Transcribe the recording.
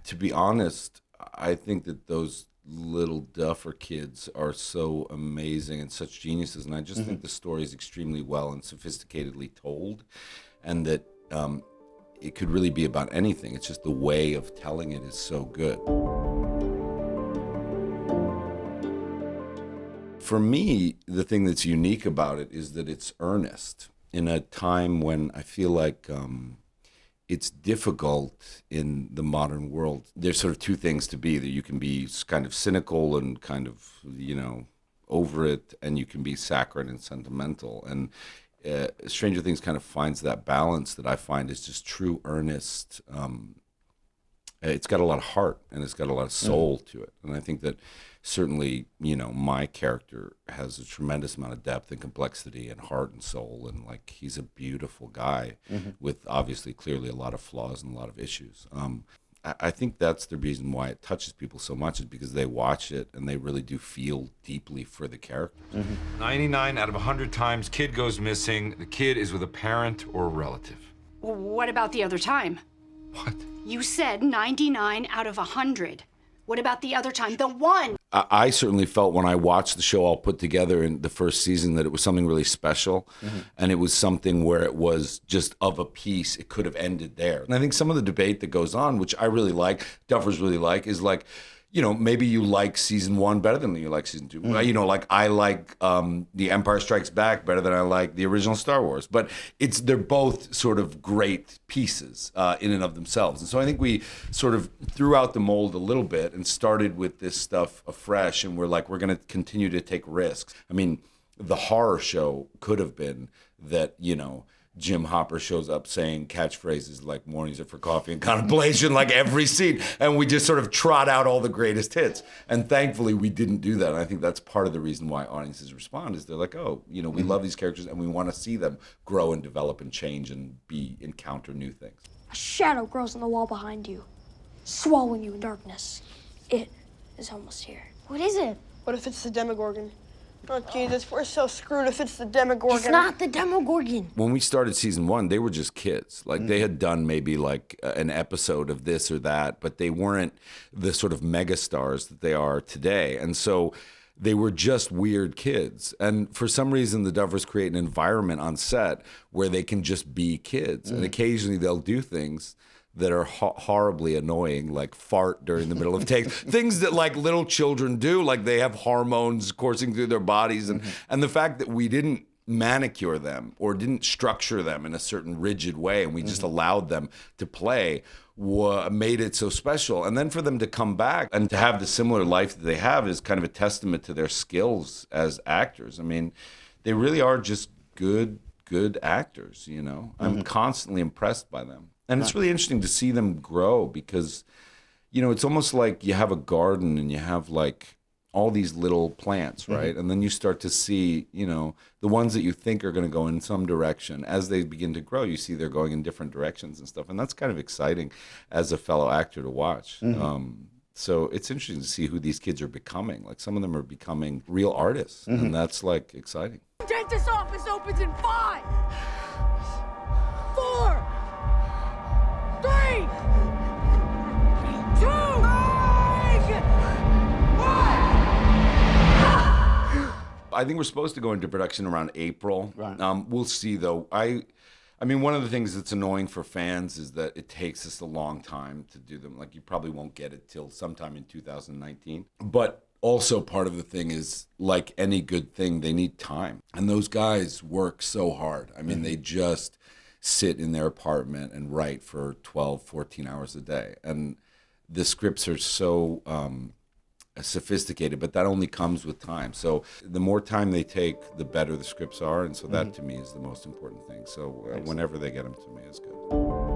To be honest, I think that those little Duffer kids are so amazing and such geniuses, and I just think the story is extremely well and sophisticatedly told, and that it could really be about anything. It's just the way of telling it is so good. For me, the thing that's unique about it is that it's earnest in a time when I feel like it's difficult in the modern world. There's sort of two things to be, that you can be kind of cynical and kind of, over it, and you can be saccharine and sentimental. And Stranger Things kind of finds that balance that I find is just true, earnest. It's got a lot of heart and it's got a lot of soul to it. And I think that certainly, my character has a tremendous amount of depth and complexity and heart and soul. And like, he's a beautiful guy with obviously clearly a lot of flaws and a lot of issues. I think that's the reason why it touches people so much, is because they watch it and they really do feel deeply for the characters. 99 out of 100 times, kid goes missing. The kid is with a parent or a relative. What about the other time? What? You said 99 out of 100. What about the other time? The one! I certainly felt when I watched the show all put together in the first season that it was something really special, and it was something where it was just of a piece. It could have ended there. And I think some of the debate that goes on, which I really like, Duffers really like, is like, maybe you like season 1 better than you like season 2. Like I like The Empire Strikes Back better than I like the original Star Wars. But they're both sort of great pieces in and of themselves. And so I think we sort of threw out the mold a little bit and started with this stuff afresh. And we're going to continue to take risks. I mean, the horror show could have been that, Jim Hopper shows up saying catchphrases like "mornings are for coffee and contemplation" like every scene, and we just sort of trot out all the greatest hits. And thankfully, we didn't do that. And I think that's part of the reason why audiences respond, is they're like, oh, we love these characters and we want to see them grow and develop and change and encounter new things. A shadow grows on the wall behind you, swallowing you in darkness. It is almost here. What is it? What if it's the Demogorgon? Oh, Jesus, we're so screwed if it's the Demogorgon. It's not the Demogorgon. When we started season 1, they were just kids. Like, they had done maybe like an episode of this or that, but they weren't the sort of megastars that they are today. And so they were just weird kids. And for some reason, the Duffers create an environment on set where they can just be kids. And occasionally they'll do things that are horribly annoying, like fart during the middle of takes, things that like little children do, like they have hormones coursing through their bodies. And the fact that we didn't manicure them or didn't structure them in a certain rigid way, and we just allowed them to play, made it so special. And then for them to come back and to have the similar life that they have is kind of a testament to their skills as actors. I mean, they really are just good actors, I'm constantly impressed by them. And it's really interesting to see them grow, because, it's almost like you have a garden and you have like all these little plants, right? And then you start to see, the ones that you think are going to go in some direction. As they begin to grow, you see they're going in different directions and stuff. And that's kind of exciting as a fellow actor to watch. So it's interesting to see who these kids are becoming. Like, some of them are becoming real artists, and that's like exciting. Dentist office opens in 5, 4, 3, 2, 1. I think we're supposed to go into production around April. Right. We'll see, though. I mean, one of the things that's annoying for fans is that it takes us a long time to do them. Like, you probably won't get it till sometime in 2019. But also part of the thing is, like any good thing, they need time. And those guys work so hard. I mean, they just sit in their apartment and write for 12, 14 hours a day. And the scripts are so sophisticated, but that only comes with time. So the more time they take, the better the scripts are. And so that to me is the most important thing. So whenever they get them to me is good.